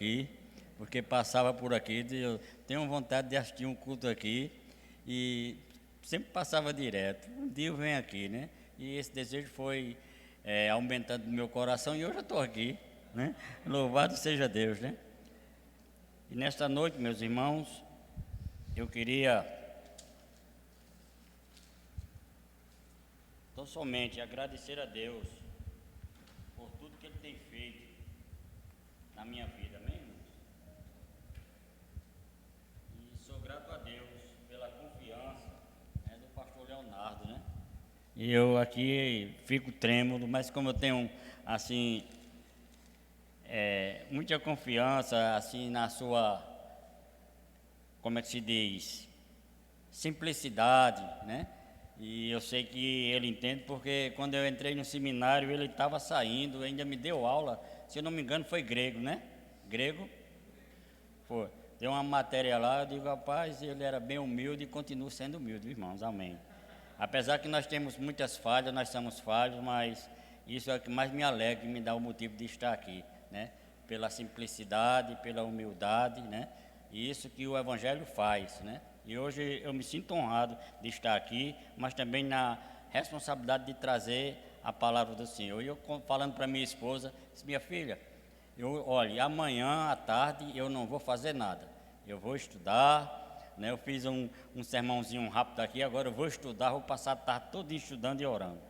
aqui, porque passava por aqui, eu tenho vontade de assistir um culto aqui e sempre passava direto. Um dia eu venho aqui, né? E esse desejo foi aumentando no meu coração e hoje eu estou aqui, né? Louvado seja Deus, né? E nesta noite, meus irmãos, eu queria tão somente agradecer a Deus por tudo que Ele tem feito na minha vida, amém, irmãos? E sou grato a Deus pela confiança, do pastor Leonardo, né? E eu aqui fico trêmulo, mas como eu tenho, assim, muita confiança, assim, na sua, como é que se diz, simplicidade, né? E eu sei que ele entende, porque quando eu entrei no seminário, ele estava saindo, ainda me deu aula, se eu não me engano foi grego, né? Grego? Foi. Tem uma matéria lá, eu digo, rapaz, ele era bem humilde e continua sendo humilde, irmãos, amém. Apesar que nós temos muitas falhas, nós somos falhos, mas isso é o que mais me alegra e me dá o motivo de estar aqui, né? Pela simplicidade, pela humildade, né? E isso que o Evangelho faz, né? E hoje eu me sinto honrado de estar aqui, mas também na responsabilidade de trazer a palavra do Senhor. E eu falando para minha esposa, disse, minha filha, olha, amanhã à tarde eu não vou fazer nada, eu vou estudar, né? Eu fiz um sermãozinho rápido aqui, agora eu vou estudar, vou passar a tarde toda estudando e orando.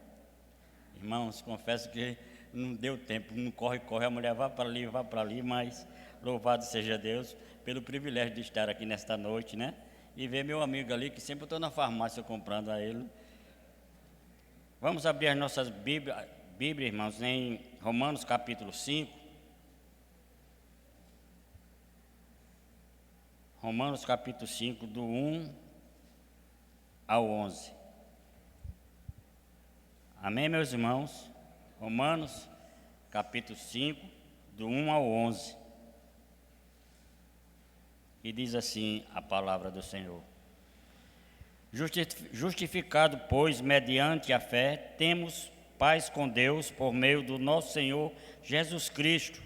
Irmãos, confesso que não deu tempo, não corre, a mulher vai para ali, mas louvado seja Deus pelo privilégio de estar aqui nesta noite, né? E ver meu amigo ali, que sempre eu estou na farmácia comprando a ele. Vamos abrir as nossas Bíblias, irmãos, em Romanos capítulo 5. Romanos capítulo 5, do 1 ao 11. Amém, meus irmãos? Romanos capítulo 5, do 1 ao 11. E diz assim a palavra do Senhor. Justificado, pois, mediante a fé, temos paz com Deus por meio do nosso Senhor Jesus Cristo,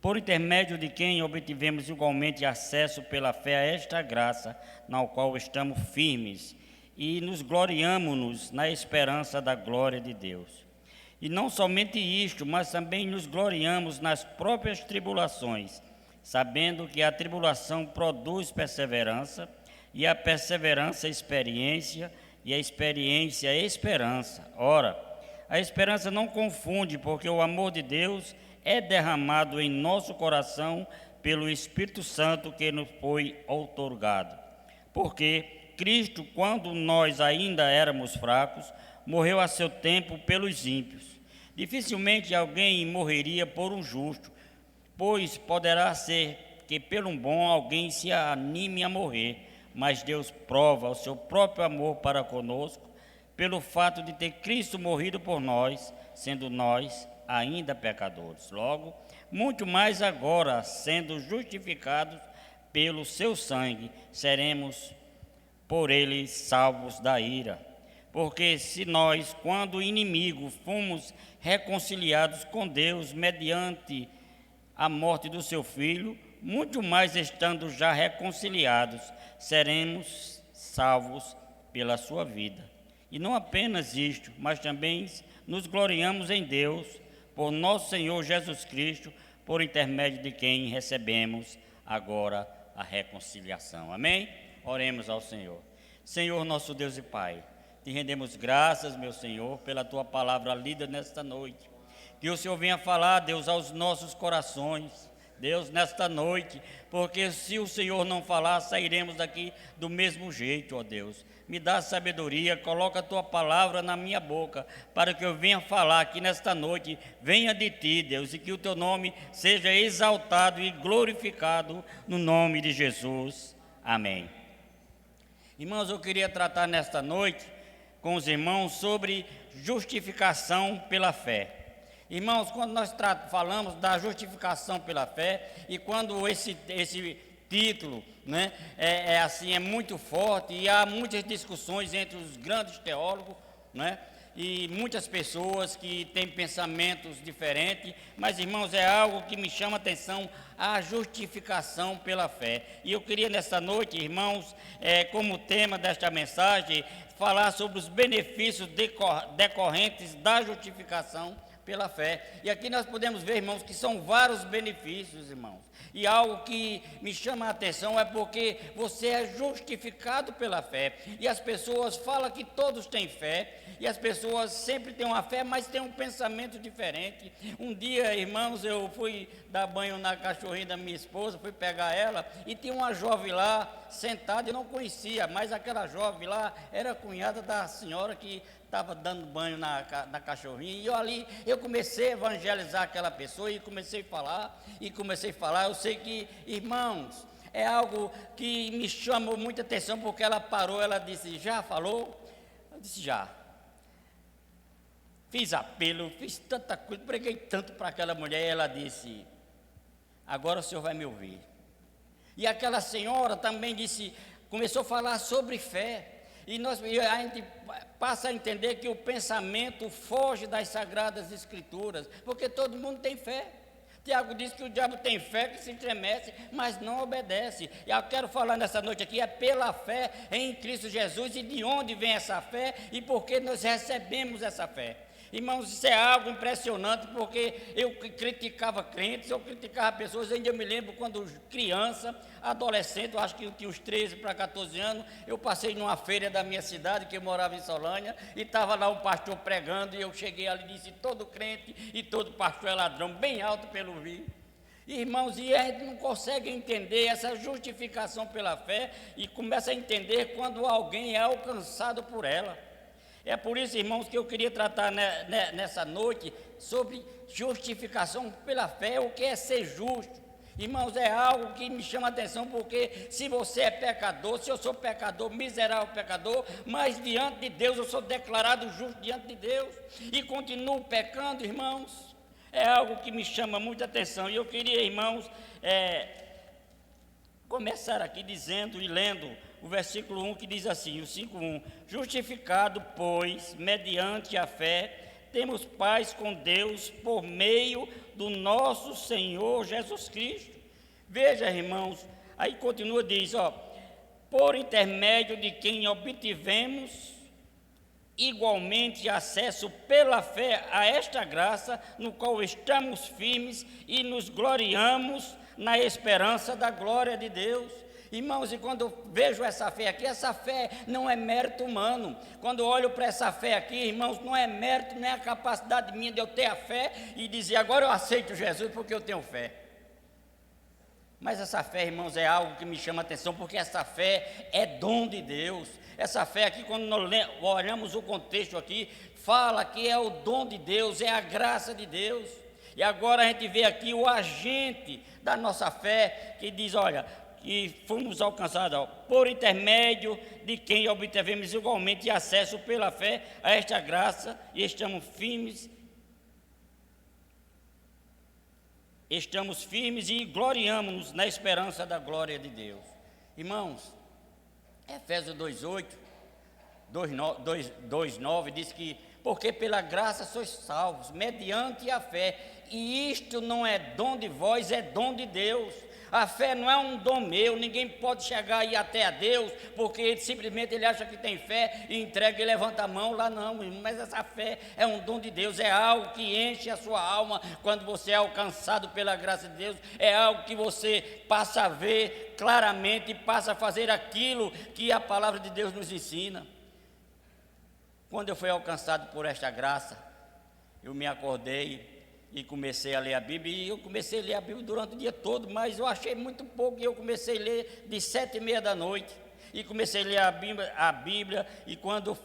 por intermédio de quem obtivemos igualmente acesso pela fé a esta graça, na qual estamos firmes, e nos gloriamo-nos na esperança da glória de Deus. E não somente isto, mas também nos gloriamos nas próprias tribulações, sabendo que a tribulação produz perseverança, e a perseverança experiência, e a experiência esperança. Ora, a esperança não confunde, porque o amor de Deus é derramado em nosso coração pelo Espírito Santo que nos foi outorgado. Porque Cristo, quando nós ainda éramos fracos, morreu a seu tempo pelos ímpios. Dificilmente alguém morreria por um justo, pois poderá ser que pelo bom alguém se anime a morrer, mas Deus prova o seu próprio amor para conosco, pelo fato de ter Cristo morrido por nós, sendo nós ainda pecadores. Logo, muito mais agora, sendo justificados pelo seu sangue, seremos por ele salvos da ira. Porque se nós, quando inimigos, fomos reconciliados com Deus mediante a morte do seu Filho, muito mais estando já reconciliados, seremos salvos pela sua vida. E não apenas isto, mas também nos gloriamos em Deus, por nosso Senhor Jesus Cristo, por intermédio de quem recebemos agora a reconciliação. Amém? Oremos ao Senhor. Senhor, nosso Deus e Pai, te rendemos graças, meu Senhor, pela tua palavra lida nesta noite. Que o Senhor venha falar, Deus, aos nossos corações, Deus, nesta noite, porque se o Senhor não falar, sairemos daqui do mesmo jeito, ó Deus. Me dá sabedoria, coloca a tua palavra na minha boca, para que eu venha falar aqui nesta noite, venha de ti, Deus, e que o teu nome seja exaltado e glorificado no nome de Jesus. Amém. Irmãos, eu queria tratar nesta noite com os irmãos sobre justificação pela fé. Irmãos, quando nós falamos da justificação pela fé, e quando esse título, né, é muito forte, e há muitas discussões entre os grandes teólogos, né, e muitas pessoas que têm pensamentos diferentes, mas, irmãos, é algo que me chama a atenção, a justificação pela fé. E eu queria nessa noite, irmãos, como tema desta mensagem, falar sobre os benefícios decorrentes da justificação pela fé. E aqui nós podemos ver, irmãos, que são vários benefícios, irmãos. E algo que me chama a atenção é porque você é justificado pela fé. E as pessoas falam que todos têm fé, e as pessoas sempre têm uma fé, mas têm um pensamento diferente. Um dia, irmãos, eu fui dar banho na cachorrinha da minha esposa, fui pegar ela, e tinha uma jovem lá sentada, eu não conhecia, mas aquela jovem lá era cunhada da senhora que estava dando banho na cachorrinha, e eu comecei a evangelizar aquela pessoa, e comecei a falar, eu sei que, irmãos, é algo que me chamou muita atenção, porque ela parou, ela disse, já falou? Eu disse, já. Fiz apelo, fiz tanta coisa, preguei tanto para aquela mulher, e ela disse, agora o senhor vai me ouvir. E aquela senhora também disse, começou a falar sobre fé, e a gente passa a entender que o pensamento foge das Sagradas Escrituras, porque todo mundo tem fé. Tiago diz que o diabo tem fé que se estremece, mas não obedece. E eu quero falar nessa noite aqui, é pela fé em Cristo Jesus, e de onde vem essa fé, e por que nós recebemos essa fé. Irmãos, isso é algo impressionante, porque eu criticava crentes, eu criticava pessoas. Ainda eu me lembro quando criança, adolescente, eu acho que eu tinha uns 13 para 14 anos, eu passei numa feira da minha cidade, que eu morava em Solânia, e estava lá um pastor pregando, e eu cheguei ali e disse, todo crente e todo pastor é ladrão, bem alto pelo vir. Irmãos, e a gente não consegue entender essa justificação pela fé, e começa a entender quando alguém é alcançado por ela. É por isso, irmãos, que eu queria tratar nessa noite sobre justificação pela fé, o que é ser justo. Irmãos, é algo que me chama a atenção, porque se você é pecador, se eu sou pecador, miserável pecador, mas diante de Deus eu sou declarado justo diante de Deus, e continuo pecando, irmãos, é algo que me chama muita atenção. E eu queria, irmãos, começar aqui dizendo e lendo o versículo 1, que diz assim, o 5:1, justificado, pois, mediante a fé, temos paz com Deus por meio do nosso Senhor Jesus Cristo. Veja, irmãos, aí continua, diz, por intermédio de quem obtivemos igualmente acesso pela fé a esta graça, no qual estamos firmes e nos gloriamos na esperança da glória de Deus. Irmãos, e quando eu vejo essa fé aqui, essa fé não é mérito humano. Quando eu olho para essa fé aqui, irmãos, não é mérito, nem a capacidade minha de eu ter a fé e dizer, agora eu aceito Jesus porque eu tenho fé. Mas essa fé, irmãos, é algo que me chama a atenção, porque essa fé é dom de Deus. Essa fé aqui, quando nós olhamos o contexto aqui, fala que é o dom de Deus, é a graça de Deus. E agora a gente vê aqui o agente da nossa fé, que diz, olha, que fomos alcançados por intermédio de quem obtivemos igualmente acesso pela fé a esta graça, e estamos firmes e gloriamos-nos na esperança da glória de Deus. Irmãos, Efésios 2:8, 2:9 diz que, porque pela graça sois salvos, mediante a fé, e isto não é dom de vós, é dom de Deus. A fé não é um dom meu, ninguém pode chegar aí até a Deus, porque ele acha que tem fé e entrega e levanta a mão lá, não, mas essa fé é um dom de Deus, é algo que enche a sua alma quando você é alcançado pela graça de Deus, é algo que você passa a ver claramente e passa a fazer aquilo que a palavra de Deus nos ensina. Quando eu fui alcançado por esta graça, eu me acordei e comecei a ler a Bíblia, e eu comecei a ler a Bíblia durante o dia todo, mas eu achei muito pouco, e eu comecei a ler de 7:30 da noite, e comecei a ler a Bíblia, e quando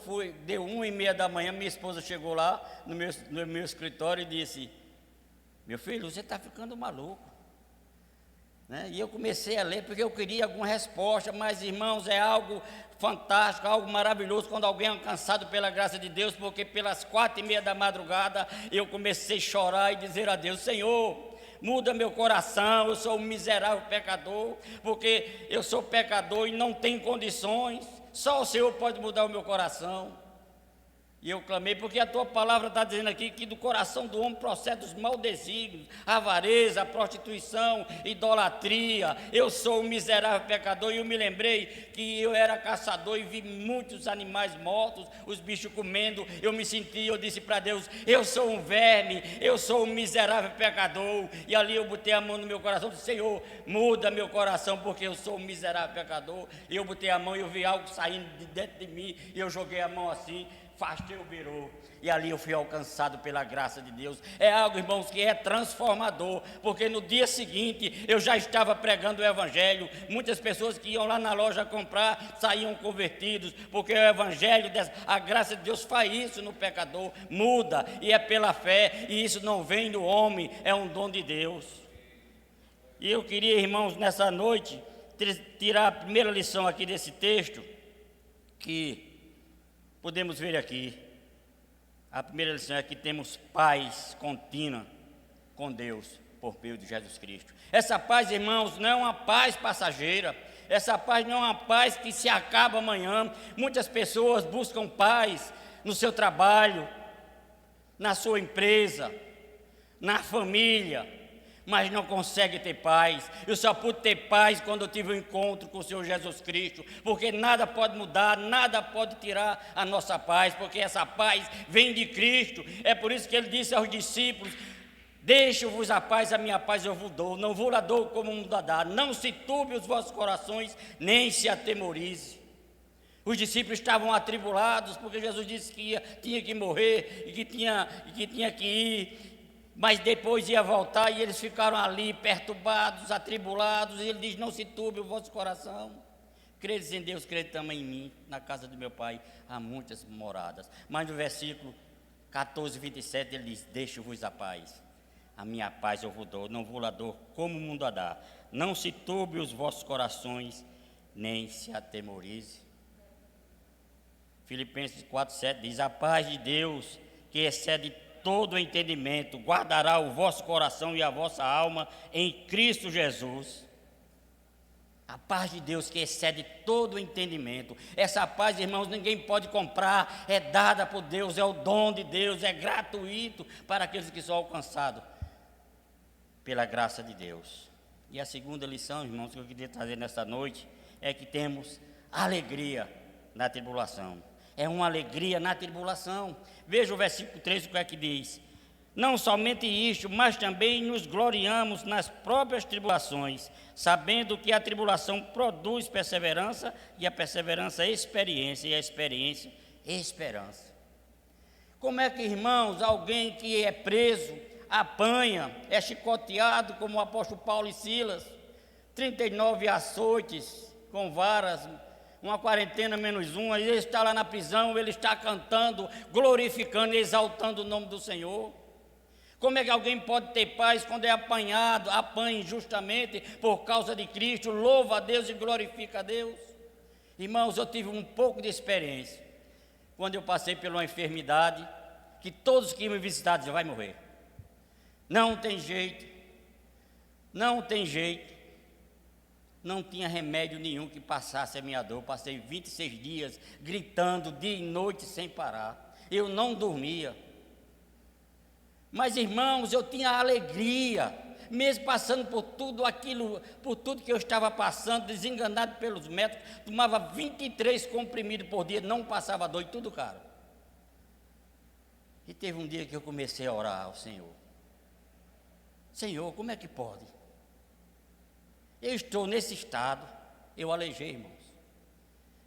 deu 1:30 da manhã, minha esposa chegou lá no meu escritório e disse, meu filho, você está ficando maluco. E eu comecei a ler porque eu queria alguma resposta, mas, irmãos, é algo fantástico, algo maravilhoso quando alguém é alcançado pela graça de Deus, porque pelas 4:30 da madrugada eu comecei a chorar e dizer a Deus, Senhor, muda meu coração, eu sou um miserável pecador, porque eu sou pecador e não tenho condições, só o Senhor pode mudar o meu coração. E eu clamei, porque a tua palavra está dizendo aqui que do coração do homem procede os maus desígnios, a avareza, a prostituição, idolatria. Eu sou um miserável pecador, e eu me lembrei que eu era caçador e vi muitos animais mortos, os bichos comendo. Eu disse para Deus, eu sou um verme, eu sou um miserável pecador. E ali eu botei a mão no meu coração e disse, Senhor, muda meu coração, porque eu sou um miserável pecador. E eu botei a mão e eu vi algo saindo de dentro de mim, e eu joguei a mão assim, Fasteu virou, e ali eu fui alcançado pela graça de Deus. É algo, irmãos, que é transformador, porque no dia seguinte eu já estava pregando o Evangelho. Muitas pessoas que iam lá na loja comprar saíam convertidos, porque o Evangelho, a graça de Deus faz isso no pecador, muda, e é pela fé, e isso não vem do homem, é um dom de Deus. E eu queria, irmãos, nessa noite, tirar a primeira lição aqui desse texto, que podemos ver aqui. A primeira lição é que temos paz contínua com Deus por meio de Jesus Cristo. Essa paz, irmãos, não é uma paz passageira. Essa paz não é uma paz que se acaba amanhã. Muitas pessoas buscam paz no seu trabalho, na sua empresa, na família, mas não consegue ter paz. Eu só pude ter paz quando eu tive um encontro com o Senhor Jesus Cristo, porque nada pode mudar, nada pode tirar a nossa paz, porque essa paz vem de Cristo. É por isso que ele disse aos discípulos, deixo-vos a paz, a minha paz eu vos dou, não vou lá dou como o mundo dá, não se turbe os vossos corações, nem se atemorize. Os discípulos estavam atribulados, porque Jesus disse que tinha que morrer, e que tinha que ir, mas depois ia voltar, e eles ficaram ali perturbados, atribulados, e ele diz, não se turbe o vosso coração, credes em Deus, crede também em mim, na casa do meu Pai há muitas moradas. Mas no versículo 14, 27, ele diz, deixo-vos a paz, a minha paz eu vos dou, não vou lá dou como o mundo a dá, não se turbe os vossos corações, nem se atemorize. Filipenses 4, 7 diz, a paz de Deus, que excede todo o entendimento, guardará o vosso coração e a vossa alma em Cristo Jesus. A paz de Deus que excede todo o entendimento. Essa paz, irmãos, ninguém pode comprar, é dada por Deus, é o dom de Deus, é gratuito para aqueles que são alcançados pela graça de Deus. E a segunda lição, irmãos, que eu queria trazer nesta noite, é que temos alegria na tribulação. É uma alegria na tribulação. Veja o versículo 3, o que é que diz. Não somente isto, mas também nos gloriamos nas próprias tribulações, sabendo que a tribulação produz perseverança, e a perseverança experiência, e a experiência esperança. Como é que, irmãos, alguém que é preso, apanha, é chicoteado, como o apóstolo Paulo e Silas, 39 açoites com varas, uma quarentena menos uma, ele está lá na prisão, ele está cantando, glorificando e exaltando o nome do Senhor. Como é que alguém pode ter paz quando é apanhado, apanha injustamente por causa de Cristo, louva a Deus e glorifica a Deus? Irmãos, eu tive um pouco de experiência, quando eu passei por uma enfermidade, que todos que me visitaram diziam, vai morrer. Não tem jeito, não tem jeito. Não tinha remédio nenhum que passasse a minha dor. Passei 26 dias gritando dia e noite sem parar. Eu não dormia. Mas, irmãos, eu tinha alegria, mesmo passando por tudo aquilo, por tudo que eu estava passando, desenganado pelos médicos, tomava 23 comprimidos por dia, não passava dor e tudo caro. E teve um dia que eu comecei a orar ao Senhor. Senhor, como é que pode? Eu estou nesse estado, eu aleijei, irmãos.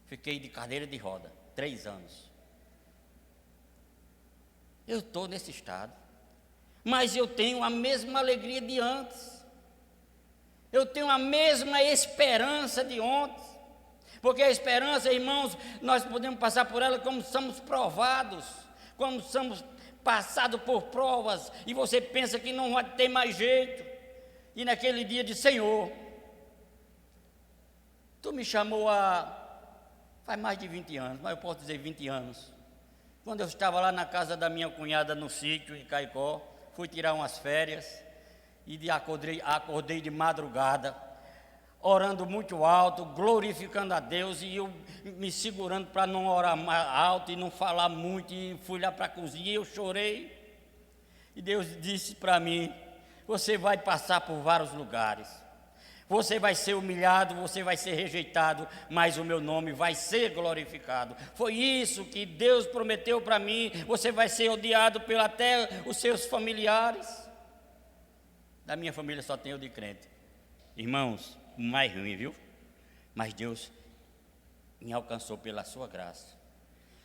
Fiquei de cadeira de roda, 3 anos. Eu estou nesse estado, mas eu tenho a mesma alegria de antes. Eu tenho a mesma esperança de ontem. Porque a esperança, irmãos, nós podemos passar por ela como somos provados, como somos passados por provas, e você pensa que não vai ter mais jeito. E naquele dia de Senhor, tu me chamou faz mais de 20 anos, mas eu posso dizer 20 anos, quando eu estava lá na casa da minha cunhada no sítio, em Caicó, fui tirar umas férias, e acordei de madrugada, orando muito alto, glorificando a Deus, e eu me segurando para não orar mais alto e não falar muito, e fui lá para a cozinha e eu chorei. E Deus disse para mim: você vai passar por vários lugares, você vai ser humilhado, você vai ser rejeitado, mas o meu nome vai ser glorificado. Foi isso que Deus prometeu para mim. Você vai ser odiado por até os seus familiares. Da minha família só tem eu de crente. Irmãos, mais ruim, viu? Mas Deus me alcançou pela sua graça.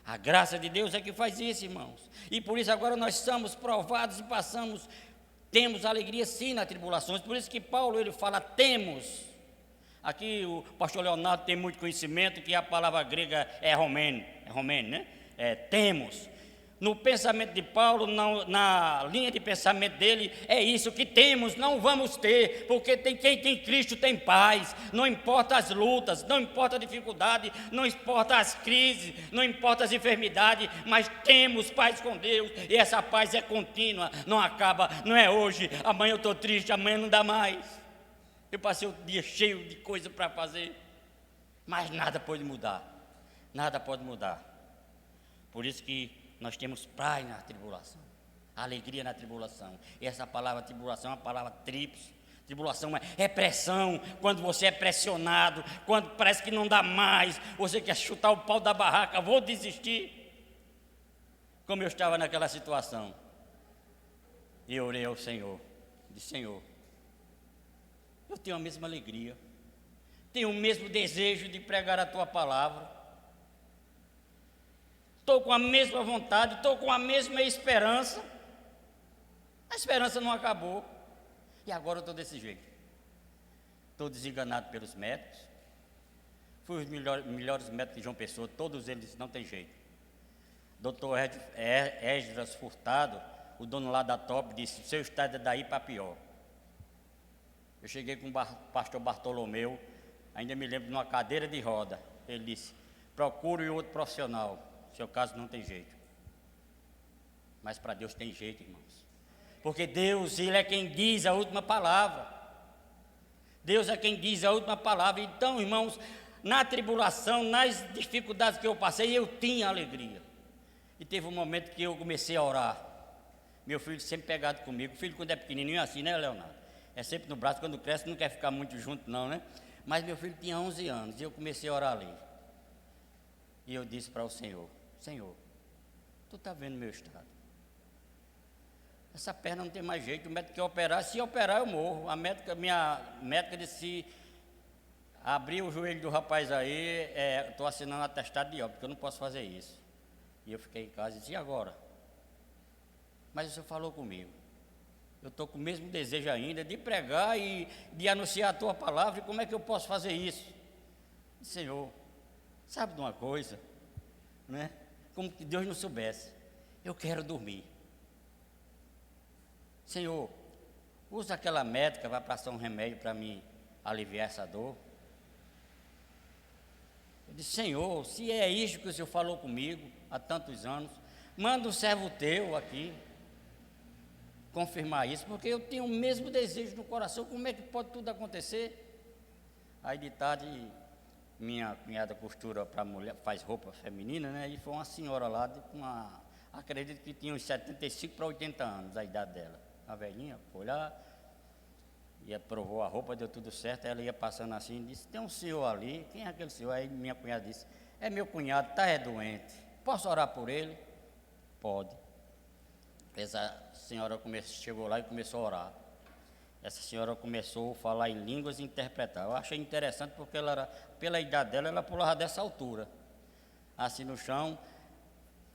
A graça de Deus é que faz isso, irmãos. E por isso agora nós somos provados e temos alegria sim nas tribulações. Por isso que Paulo ele fala temos. Aqui o pastor Leonardo tem muito conhecimento que a palavra grega é romene, né? Temos. No pensamento de Paulo, na linha de pensamento dele, é isso que temos, não vamos ter, porque quem tem Cristo tem paz, não importa as lutas, não importa a dificuldade, não importa as crises, não importa as enfermidades, mas temos paz com Deus, e essa paz é contínua, não acaba, não é hoje, amanhã eu estou triste, amanhã não dá mais. Eu passei o dia cheio de coisa para fazer, mas nada pode mudar, nada pode mudar. Por isso que nós temos paz na tribulação, alegria na tribulação. E essa palavra tribulação é uma palavra tríplice. Tribulação é pressão, quando você é pressionado, quando parece que não dá mais, você quer chutar o pau da barraca, vou desistir. Como eu estava naquela situação, e eu orei ao Senhor, disse: Senhor, eu tenho a mesma alegria, tenho o mesmo desejo de pregar a Tua palavra, estou com a mesma vontade, estou com a mesma esperança. A esperança não acabou. E agora eu estou desse jeito. Estou desenganado pelos médicos. Fui os melhores médicos de João Pessoa, todos eles disseram: não tem jeito. Doutor Esdras Furtado, o dono lá da Top, disse: o seu estado é daí para pior. Eu cheguei com o pastor Bartolomeu, ainda me lembro, numa cadeira de roda. Ele disse: procure outro profissional. Seu caso não tem jeito. Mas para Deus tem jeito, irmãos. Porque Deus, Ele é quem diz a última palavra. Deus é quem diz a última palavra. Então, irmãos, na tribulação, nas dificuldades que eu passei, eu tinha alegria. E teve um momento que eu comecei a orar. Meu filho sempre pegado comigo. O filho, quando é pequenininho, é assim, né, Leonardo? É sempre no braço, quando cresce, não quer ficar muito junto, não, né? Mas meu filho tinha 11 anos e eu comecei a orar ali. E eu disse para o Senhor: Senhor, Tu está vendo meu estado? Essa perna não tem mais jeito, o médico quer operar, se operar eu morro. Minha médica disse: abrir o joelho do rapaz aí, estou assinando atestado de óbito, porque eu não posso fazer isso. E eu fiquei em casa e disse: e agora? Mas o Senhor falou comigo, eu estou com o mesmo desejo ainda de pregar e de anunciar a Tua palavra, e como é que eu posso fazer isso? Senhor, sabe de uma coisa, né? Como que Deus não soubesse, eu quero dormir. Senhor, usa aquela médica, vai passar um remédio para me aliviar essa dor. Eu disse: Senhor, se é isso que o Senhor falou comigo há tantos anos, manda um servo Teu aqui confirmar isso, porque eu tenho o mesmo desejo no coração. Como é que pode tudo acontecer? Aí de tarde, minha cunhada costura para mulher, faz roupa feminina, né? E foi uma senhora lá, acredito que tinha uns 75 para 80 anos, a idade dela. A velhinha foi lá e provou a roupa, deu tudo certo. Ela ia passando assim e disse: tem um senhor ali, quem é aquele senhor? Aí minha cunhada disse: é meu cunhado, está doente, posso orar por ele? Pode. Essa senhora chegou lá e começou a orar. Essa senhora começou a falar em línguas e interpretar. Eu achei interessante porque ela era, pela idade dela, ela pulava dessa altura, assim no chão,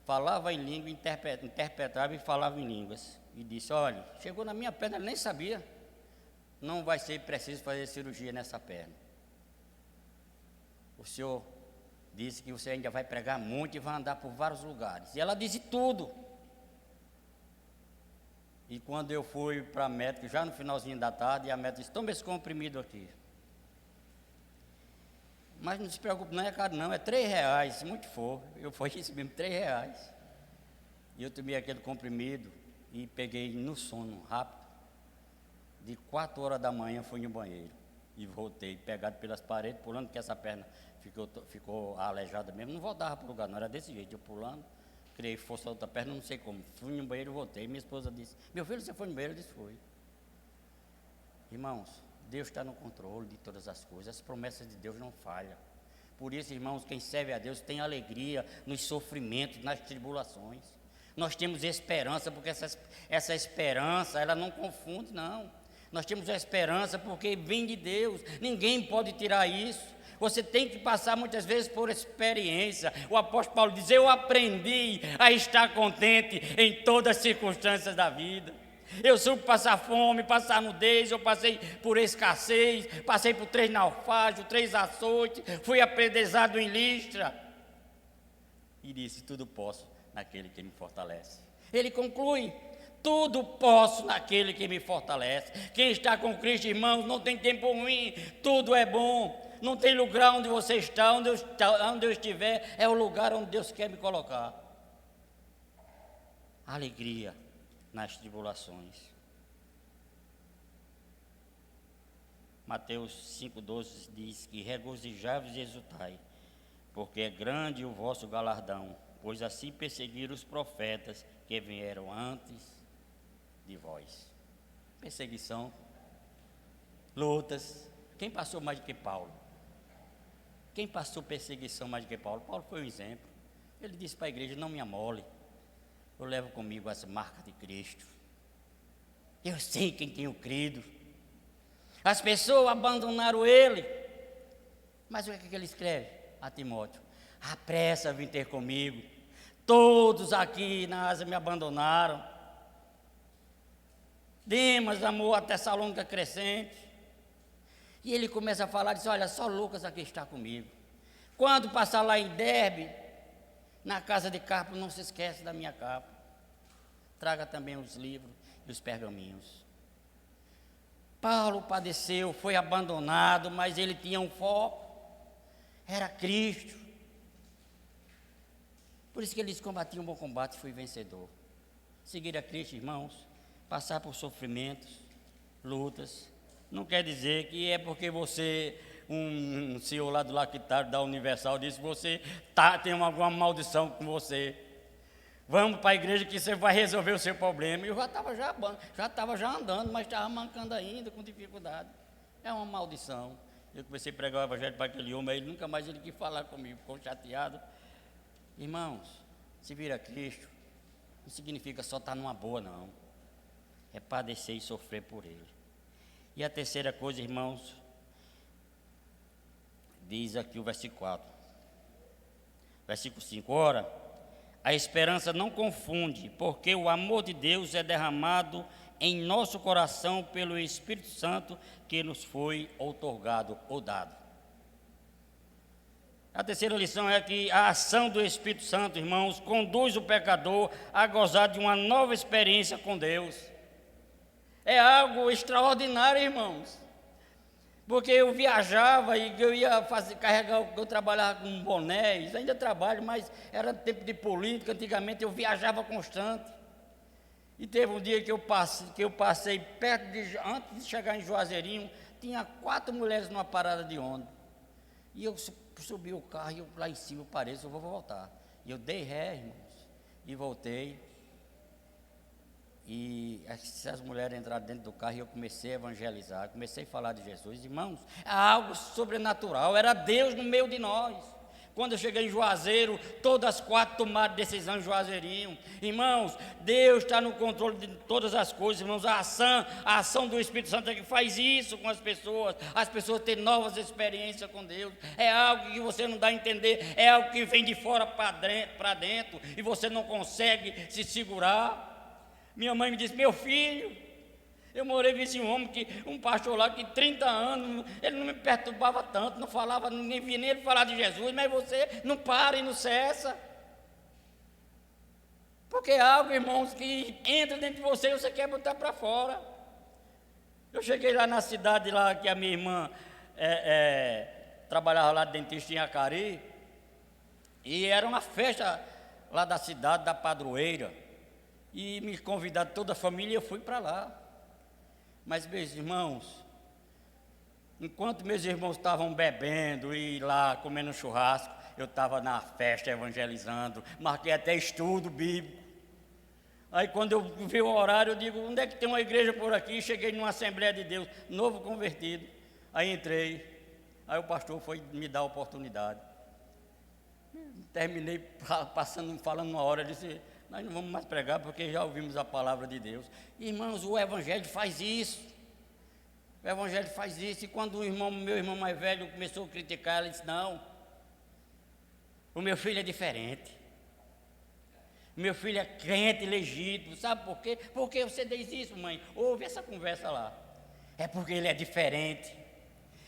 falava em língua, interpretava e falava em línguas. E disse: olha, chegou na minha perna, ela nem sabia, não vai ser preciso fazer cirurgia nessa perna. O Senhor disse que você ainda vai pregar muito e vai andar por vários lugares. E ela disse tudo. E quando eu fui para a médica, já no finalzinho da tarde, a médica disse: toma esse comprimido aqui. Mas não se preocupe, não é caro não, é R$3, se muito for. Foi isso mesmo, R$3. E eu tomei aquele comprimido e peguei no sono rápido. De 4 horas da manhã fui no banheiro. E voltei, pegado pelas paredes, pulando, porque essa perna ficou aleijada mesmo. Não voltava para o lugar, não, era desse jeito, eu pulando, criei força na outra perna, não sei como. Fui no banheiro e voltei. Minha esposa disse: meu filho, você foi no banheiro? Eu disse: foi. Irmãos, Deus está no controle de todas as coisas, as promessas de Deus não falham. Por isso, irmãos, quem serve a Deus tem alegria nos sofrimentos, nas tribulações. Nós temos esperança, porque essa esperança, ela não confunde, não. Nós temos a esperança porque vem de Deus, ninguém pode tirar isso. Você tem que passar muitas vezes por experiência. O apóstolo Paulo diz: eu aprendi a estar contente em todas as circunstâncias da vida. Eu soube passar fome, passar nudez, eu passei por escassez, passei por 3 naufrágios, 3 açoites, fui apredezado em Listra. E disse: tudo posso naquele que me fortalece. Ele conclui: tudo posso naquele que me fortalece. Quem está com Cristo, irmãos, não tem tempo ruim, tudo é bom. Não tem lugar onde você está, onde eu estiver, é o lugar onde Deus quer me colocar. Alegria nas tribulações. Mateus 5,12 diz que regozijai-vos e exultai, porque é grande o vosso galardão, pois assim perseguiram os profetas que vieram antes de vós. Perseguição, lutas. Quem passou mais do que Paulo? Quem passou perseguição mais do que Paulo? Paulo foi um exemplo. Ele disse para a igreja: não me amole, eu levo comigo as marcas de Cristo. Eu sei quem tenho crido. As pessoas abandonaram ele. Mas o que é que ele escreve a Timóteo? Apressa a vir ter comigo. Todos aqui na Ásia me abandonaram. Demas amou a Tessalônica Crescente. E ele começa a falar, diz: olha, só Lucas aqui está comigo. Quando passar lá em Derbe, na casa de Carpo, não se esquece da minha capa. Traga também os livros e os pergaminhos. Paulo padeceu, foi abandonado, mas ele tinha um foco. Era Cristo. Por isso que ele disse: combati um bom combate e fui vencedor. Seguir a Cristo, irmãos, passar por sofrimentos, lutas, não quer dizer que é porque você, um senhor lá do Lactário, da Universal, disse que você tem alguma maldição com você. Vamos para a igreja que você vai resolver o seu problema. Eu já estava já andando, mas estava mancando ainda, com dificuldade. É uma maldição. Eu comecei a pregar o evangelho para aquele homem, ele nunca mais quis falar comigo, ficou chateado. Irmãos, se vir a Cristo, não significa só estar numa boa, não. É padecer e sofrer por Ele. E a terceira coisa, irmãos, diz aqui o versículo 4. Versículo 5. Ora, a esperança não confunde, porque o amor de Deus é derramado em nosso coração pelo Espírito Santo que nos foi outorgado ou dado. A terceira lição é que a ação do Espírito Santo, irmãos, conduz o pecador a gozar de uma nova experiência com Deus. É algo extraordinário, irmãos. Porque eu viajava e eu ia carregar, eu trabalhava com bonés, ainda trabalho, mas era tempo de política, antigamente eu viajava constante. E teve um dia que eu passei perto antes de chegar em Juazeirinho, tinha 4 mulheres numa parada de ônibus. E eu subi o carro e eu lá em cima eu parei, eu vou voltar. E eu dei ré, irmãos, e voltei. E as mulheres entraram dentro do carro e eu comecei a evangelizar, comecei a falar de Jesus. Irmãos, é algo sobrenatural, era Deus no meio de nós. Quando eu cheguei em Juazeiro, todas as 4 tomaram decisão em Juazeirinho. Irmãos, Deus está no controle de todas as coisas, irmãos. A ação do Espírito Santo é que faz isso com as pessoas têm novas experiências com Deus. É algo que você não dá a entender, é algo que vem de fora para dentro e você não consegue se segurar. Minha mãe me disse: meu filho, eu morei com um pastor lá que 30 anos, ele não me perturbava tanto, não falava, ninguém via nem ele falar de Jesus, mas você não para e não cessa. Porque é algo, irmãos, que entra dentro de você e você quer botar para fora. Eu cheguei lá na cidade lá que a minha irmã trabalhava lá de dentista em Acari, e era uma festa lá da cidade, da padroeira. E me convidaram toda a família e eu fui para lá. Mas, meus irmãos, Enquanto meus irmãos estavam bebendo e lá comendo churrasco, eu estava na festa evangelizando, marquei até estudo bíblico. Aí quando eu vi o horário, eu digo, onde é que tem uma igreja por aqui? Cheguei numa Assembleia de Deus, novo convertido. Aí entrei, aí o pastor foi me dar a oportunidade. Terminei falando uma hora, disse, nós não vamos mais pregar porque já ouvimos a palavra de Deus. Irmãos, o Evangelho faz isso. O Evangelho faz isso. E quando meu irmão mais velho começou a criticar, ele disse, não, o meu filho é diferente. Meu filho é crente legítimo. Sabe por quê? Por que você diz isso, mãe? Ouve essa conversa lá. É porque ele é diferente.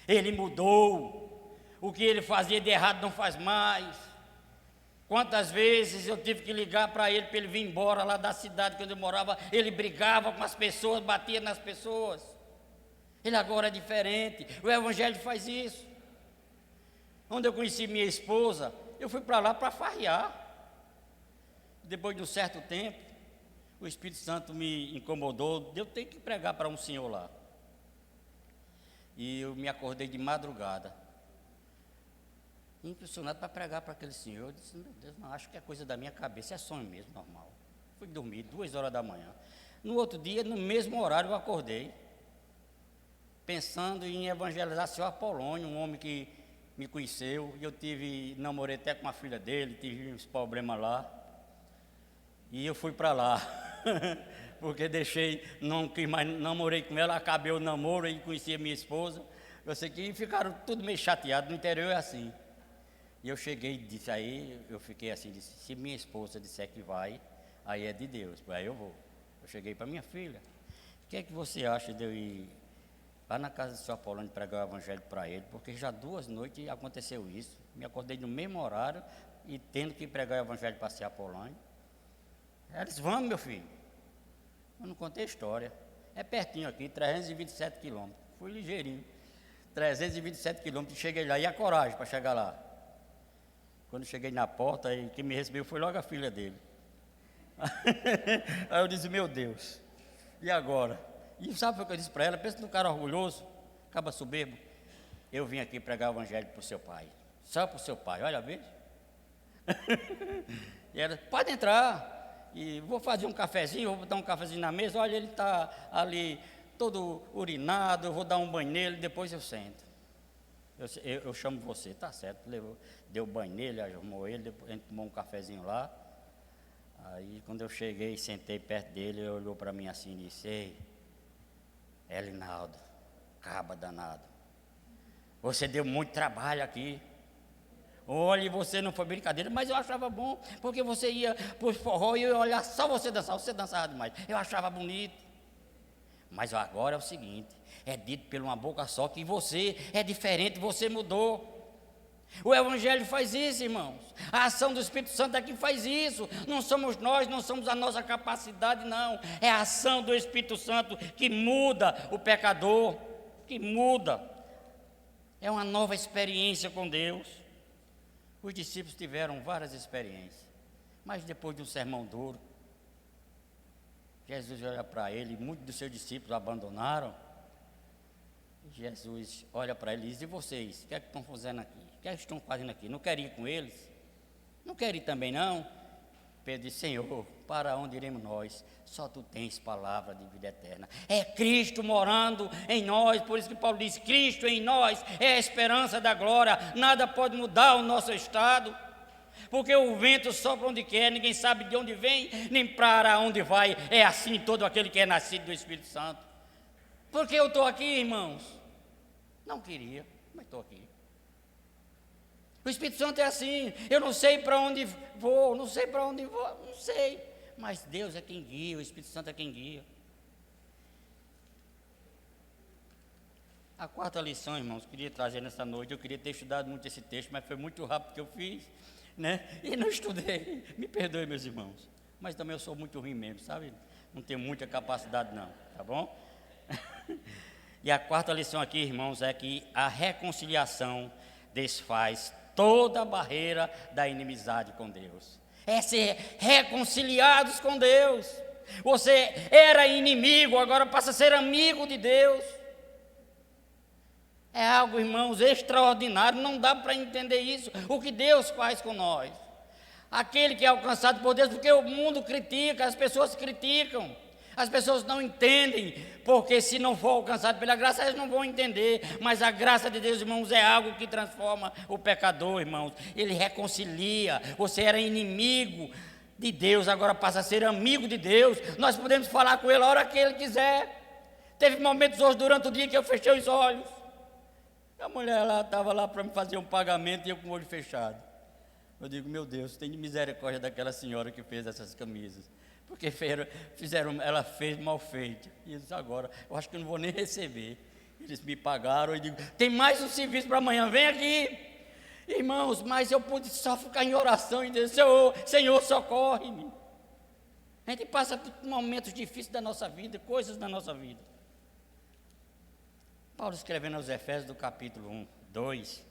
Ele mudou. O que ele fazia de errado não faz mais. Quantas vezes eu tive que ligar para ele vir embora lá da cidade que eu morava. Ele brigava com as pessoas, batia nas pessoas. Ele agora é diferente. O Evangelho faz isso. Onde eu conheci minha esposa, eu fui para lá para farrear. Depois de um certo tempo, o Espírito Santo me incomodou, eu tenho que pregar para um senhor lá. E eu me acordei de madrugada, impressionado para pregar para aquele senhor. Eu disse, meu Deus, não, acho que é coisa da minha cabeça, é sonho mesmo, normal. Fui dormir 2 horas da manhã. No outro dia, no mesmo horário, eu acordei, pensando em evangelizar o senhor Apolônio, um homem que me conheceu, e eu namorei até com a filha dele, tive uns problemas lá. E eu fui para lá, porque não quis mais, namorei com ela, acabei o namoro e conheci a minha esposa. Eu sei que ficaram tudo meio chateados, no interior é assim. E eu cheguei, disse aí, eu fiquei assim, disse, se minha esposa disser que vai, aí é de Deus, aí eu vou. Eu cheguei para minha filha, o que é que você acha de eu ir lá na casa do senhor Apolônio pregar o evangelho para ele? Porque já 2 noites aconteceu isso, me acordei no mesmo horário e tendo que pregar o evangelho para o senhor Apolônio. Ela disse, vamos, meu filho. Eu não contei a história. É pertinho aqui, 327 quilômetros. Fui ligeirinho. 327 quilômetros, cheguei lá. E a coragem para chegar lá? Quando cheguei na porta, quem me recebeu foi logo a filha dele. Aí eu disse, meu Deus, e agora? E sabe o que eu disse para ela? Pensa num cara orgulhoso, acaba soberbo. Eu vim aqui pregar o evangelho para o seu pai. Só para o seu pai, olha, veja. E ela, pode entrar. E vou fazer um cafezinho, vou botar um cafezinho na mesa, olha, ele está ali todo urinado, eu vou dar um banho nele, depois eu sento. Eu chamo você, tá certo, deu banho nele, arrumou ele, depois a gente tomou um cafezinho lá. Aí quando eu cheguei, sentei perto dele, ele olhou para mim assim e disse, ei, Elinaldo, caba danado, você deu muito trabalho aqui. Olha, você não foi brincadeira, mas eu achava bom, porque você ia para o forró e eu ia olhar só você dançava demais, eu achava bonito. Mas agora é o seguinte, é dito por uma boca só que você é diferente, você mudou. O Evangelho faz isso, irmãos, a ação do Espírito Santo é que faz isso, não somos nós, não somos a nossa capacidade, não, é a ação do Espírito Santo que muda o pecador, que muda, é uma nova experiência com Deus. Os discípulos tiveram várias experiências, mas depois de um sermão duro, Jesus olha para ele, muitos dos seus discípulos abandonaram. Jesus olha para ele e diz, e vocês, o que é que estão fazendo aqui? O que é que estão fazendo aqui? Não querem ir com eles? Não querem ir também não? Pedro disse, Senhor, para onde iremos nós? Só tu tens palavra de vida eterna. É Cristo morando em nós, por isso que Paulo diz, Cristo em nós é a esperança da glória, nada pode mudar o nosso estado, porque o vento sopra onde quer, ninguém sabe de onde vem, nem para onde vai, é assim todo aquele que é nascido do Espírito Santo. Por que eu estou aqui, irmãos? Não queria, mas estou aqui. O Espírito Santo é assim, eu não sei para onde vou, não sei, mas Deus é quem guia, o Espírito Santo é quem guia. A 4ª lição, irmãos, queria trazer nessa noite, eu queria ter estudado muito esse texto, mas foi muito rápido que eu fiz, né? E não estudei, me perdoe, meus irmãos, mas também eu sou muito ruim mesmo, sabe? Não tenho muita capacidade não, tá bom? E a 4ª lição aqui, irmãos, é que a reconciliação desfaz toda a barreira da inimizade com Deus. É ser reconciliados com Deus. Você era inimigo, agora passa a ser amigo de Deus. É algo, irmãos, extraordinário, não dá para entender isso, o que Deus faz com nós. Aquele que é alcançado por Deus, porque o mundo critica, as pessoas criticam, as pessoas não entendem, porque se não for alcançado pela graça, elas não vão entender, mas a graça de Deus, irmãos, é algo que transforma o pecador, irmãos, ele reconcilia. Você era inimigo de Deus, agora passa a ser amigo de Deus, nós podemos falar com ele a hora que ele quiser. Teve momentos hoje durante o dia que eu fechei os olhos, a mulher lá estava lá para me fazer um pagamento e eu com o olho fechado. Eu digo, meu Deus, tem misericórdia daquela senhora que fez essas camisas, porque ela fez mal feito. E eles agora, eu acho que eu não vou nem receber. Eles me pagaram e digo, tem mais um serviço para amanhã, vem aqui. Irmãos, mas eu pude só ficar em oração e dizer, Senhor, socorre-me. A gente passa por momentos difíceis da nossa vida, coisas da nossa vida. Paulo escrevendo aos Efésios do capítulo 1, 2,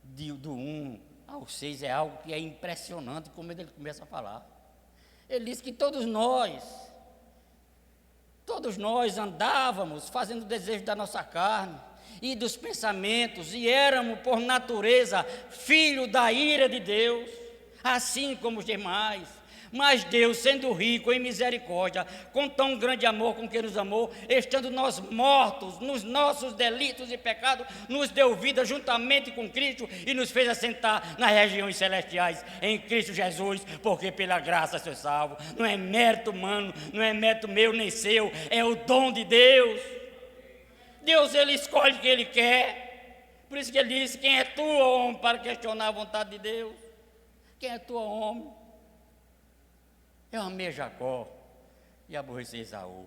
do 1 ao 6, é algo que é impressionante como ele começa a falar. Ele diz que todos nós andávamos fazendo o desejo da nossa carne e dos pensamentos, e éramos por natureza filho da ira de Deus, assim como os demais. Mas Deus, sendo rico em misericórdia, com tão grande amor com que nos amou, estando nós mortos nos nossos delitos e pecados, nos deu vida juntamente com Cristo e nos fez assentar nas regiões celestiais em Cristo Jesus, porque pela graça sois salvo. Não é mérito humano, não é mérito meu nem seu, é o dom de Deus. Deus, ele escolhe o que ele quer. Por isso que ele disse, quem é tu, homem, para questionar a vontade de Deus? Quem é tu, homem? Eu amei Jacó e aborreci Esaú,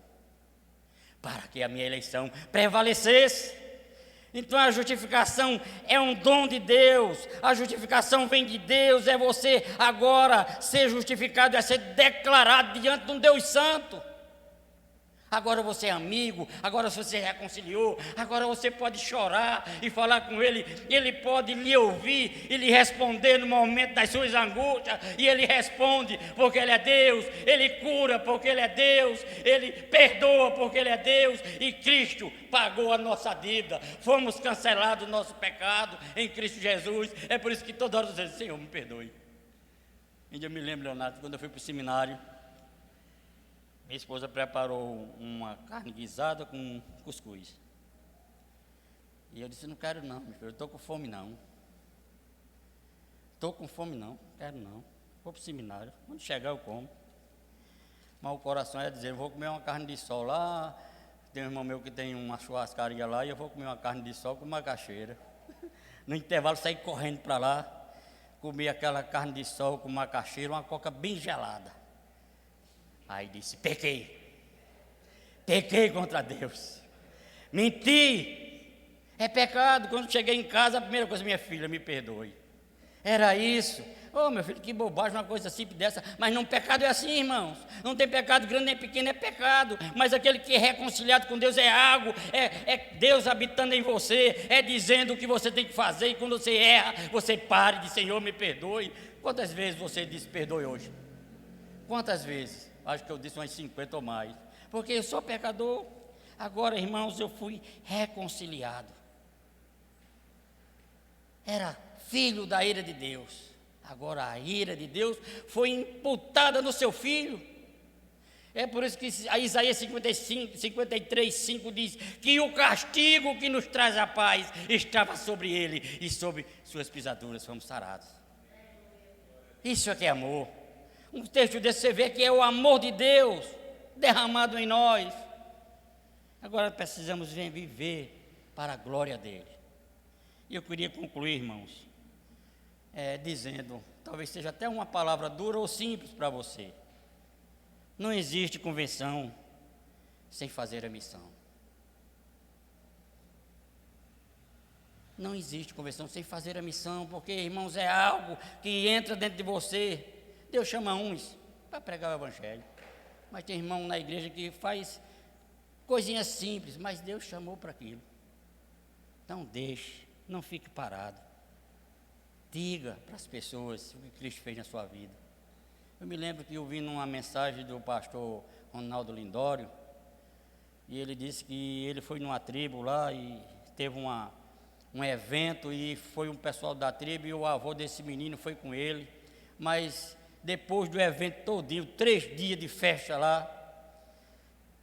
para que a minha eleição prevalecesse. Então a justificação é um dom de Deus, a justificação vem de Deus, é você agora ser justificado, é ser declarado diante de um Deus santo. Agora você é amigo, agora você reconciliou, agora você pode chorar e falar com ele, ele pode lhe ouvir e lhe responder no momento das suas angústias, e ele responde porque ele é Deus, ele cura porque ele é Deus, ele perdoa porque ele é Deus, e Cristo pagou a nossa dívida, fomos cancelados do nosso pecado em Cristo Jesus. É por isso que toda hora você diz, Senhor, me perdoe. Eu me lembro, Leonardo, quando eu fui para o seminário, minha esposa preparou uma carne guisada com cuscuz. E eu disse, não quero não, meu filho, eu estou com fome não. Estou com fome não, quero não. Vou para o seminário, quando chegar eu como. Mas o coração ia dizer, eu vou comer uma carne de sol lá, tem um irmão meu que tem uma churrascaria lá, e eu vou comer uma carne de sol com macaxeira. No intervalo saí correndo para lá, comi aquela carne de sol com macaxeira, uma coca bem gelada. Aí disse, pequei contra Deus, menti, é pecado. Quando cheguei em casa, a primeira coisa, minha filha, me perdoe. Era isso. Oh, meu filho, que bobagem, uma coisa simples dessa. Mas não, pecado é assim, irmãos. Não tem pecado grande nem pequeno, é pecado. Mas aquele que é reconciliado com Deus é algo, é Deus habitando em você, é dizendo o que você tem que fazer. E quando você erra, você pare de Senhor, me perdoe. Quantas vezes você disse perdoe hoje? Quantas vezes? Acho que eu disse umas 50 ou mais. Porque eu sou pecador. Agora, irmãos, eu fui reconciliado. Era filho da ira de Deus. Agora a ira de Deus foi imputada no seu filho. É por isso que a Isaías 53, 5 diz que o castigo que nos traz a paz estava sobre ele, e sobre suas pisaduras fomos sarados. Isso é que é amor. Um texto desse você vê que é o amor de Deus derramado em nós. Agora precisamos viver para a glória dele. E eu queria concluir, irmãos, dizendo, talvez seja até uma palavra dura ou simples para você. Não existe convenção sem fazer a missão. Não existe convenção sem fazer a missão, porque, irmãos, é algo que entra dentro de você. Deus chama uns para pregar o evangelho, mas tem irmão na igreja que faz coisinhas simples, mas Deus chamou para aquilo. Então deixe, não fique parado. Diga para as pessoas o que Cristo fez na sua vida. Eu me lembro que eu vi numa mensagem do pastor Ronaldo Lindório, e ele disse que ele foi numa tribo lá e teve uma um evento e foi um pessoal da tribo e o avô desse menino foi com ele. Mas depois do evento todinho, 3 dias de festa lá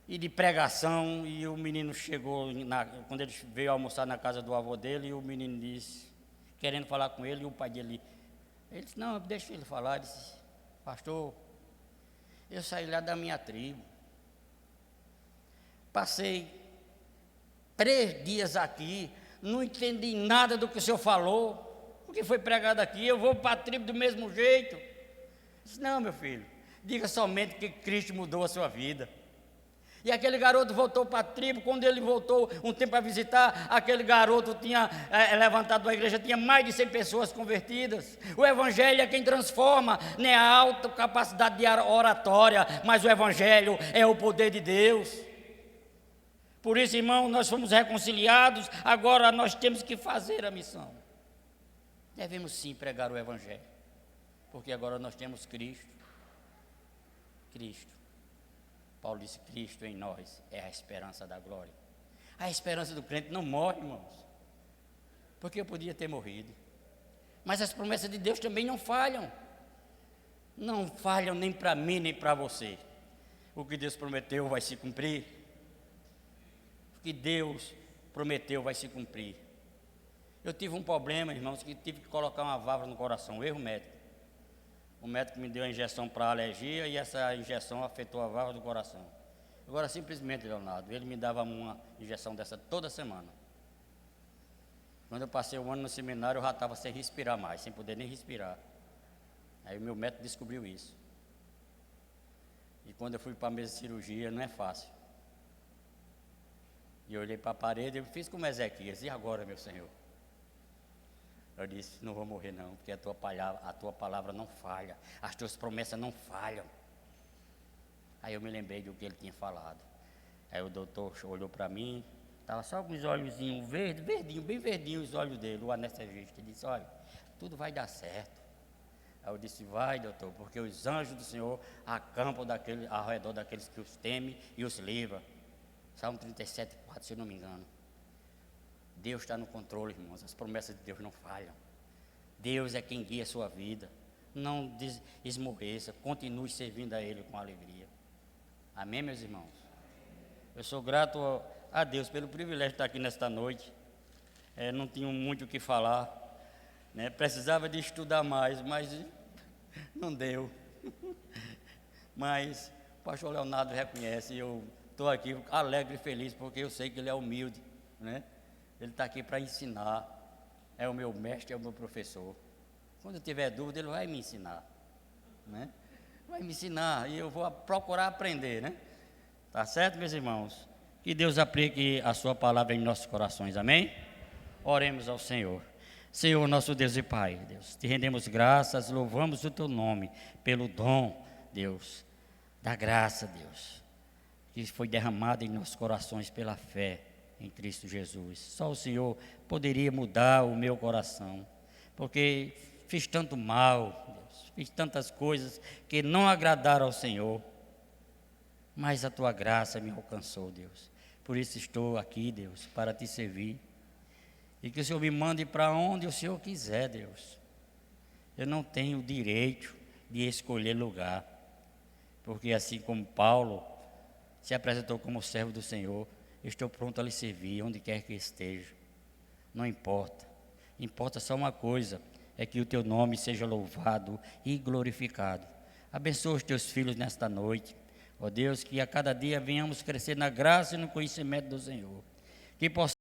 e de pregação, e o menino chegou, quando ele veio almoçar na casa do avô dele, e o menino disse, querendo falar com ele, e o pai dele, ele disse, não, deixa ele falar. Ele disse, pastor, eu saí lá da minha tribo, passei 3 dias aqui, não entendi nada do que o senhor falou, o que foi pregado aqui, eu vou para a tribo do mesmo jeito. Eu disse, não, meu filho, diga somente que Cristo mudou a sua vida. E aquele garoto voltou para a tribo. Quando ele voltou um tempo para visitar, aquele garoto tinha levantado a igreja, tinha mais de 100 pessoas convertidas. O evangelho é quem transforma, não é a alta capacidade de oratória, mas o evangelho é o poder de Deus. Por isso, irmão, nós fomos reconciliados, agora nós temos que fazer a missão. Devemos sim pregar o evangelho, porque agora nós temos Cristo. Cristo. Paulo disse, Cristo em nós é a esperança da glória. A esperança do crente não morre, irmãos, porque eu podia ter morrido. Mas as promessas de Deus também não falham. Não falham nem para mim, nem para você. O que Deus prometeu vai se cumprir. O que Deus prometeu vai se cumprir. Eu tive um problema, irmãos, que tive que colocar uma válvula no coração, erro médico. O médico me deu a injeção para alergia e essa injeção afetou a válvula do coração. Agora, simplesmente, Leonardo, ele me dava uma injeção dessa toda semana. Quando eu passei 1 ano no seminário, eu já estava sem respirar mais, sem poder nem respirar. Aí o meu médico descobriu isso. E quando eu fui para a mesa de cirurgia, não é fácil. E eu olhei para a parede e fiz como Ezequias, e agora, meu Senhor? Eu disse, não vou morrer não, porque a tua palavra não falha, as tuas promessas não falham. Aí eu me lembrei do que ele tinha falado. Aí o doutor olhou para mim, estava só com os olhozinhos verdes, verdinho, bem verdinho os olhos dele, o anestesista. Ele disse, olha, tudo vai dar certo. Aí eu disse, vai, doutor, porque os anjos do Senhor acampam ao redor daqueles que os temem e os livram. Salmo 37:4, se eu não me engano. Deus está no controle, irmãos, as promessas de Deus não falham. Deus é quem guia a sua vida. Não esmoreça, continue servindo a Ele com alegria. Amém, meus irmãos? Eu sou grato a Deus pelo privilégio de estar aqui nesta noite. Não tinha muito o que falar, né? Precisava de estudar mais, mas não deu. Mas o pastor Leonardo reconhece, eu estou aqui alegre e feliz, porque eu sei que ele é humilde, né? Ele está aqui para ensinar, é o meu mestre, é o meu professor. Quando eu tiver dúvida, ele vai me ensinar, né? Vai me ensinar e eu vou procurar aprender, né? Tá certo, meus irmãos? Que Deus aplique a sua palavra em nossos corações, amém? Oremos ao Senhor. Senhor, nosso Deus e Pai, Deus, te rendemos graças, louvamos o teu nome pelo dom, Deus, da graça, Deus, que foi derramada em nossos corações pela fé em Cristo Jesus. Só o Senhor poderia mudar o meu coração, porque fiz tanto mal, Deus, fiz tantas coisas que não agradaram ao Senhor, mas a tua graça me alcançou, Deus. Por isso estou aqui, Deus, para te servir, e que o Senhor me mande para onde o Senhor quiser, Deus. Eu não tenho o direito de escolher lugar, porque assim como Paulo se apresentou como servo do Senhor, estou pronto a lhe servir, onde quer que esteja. Não importa. Importa só uma coisa, é que o teu nome seja louvado e glorificado. Abençoa os teus filhos nesta noite. Ó Deus, que a cada dia venhamos crescer na graça e no conhecimento do Senhor. Que possamos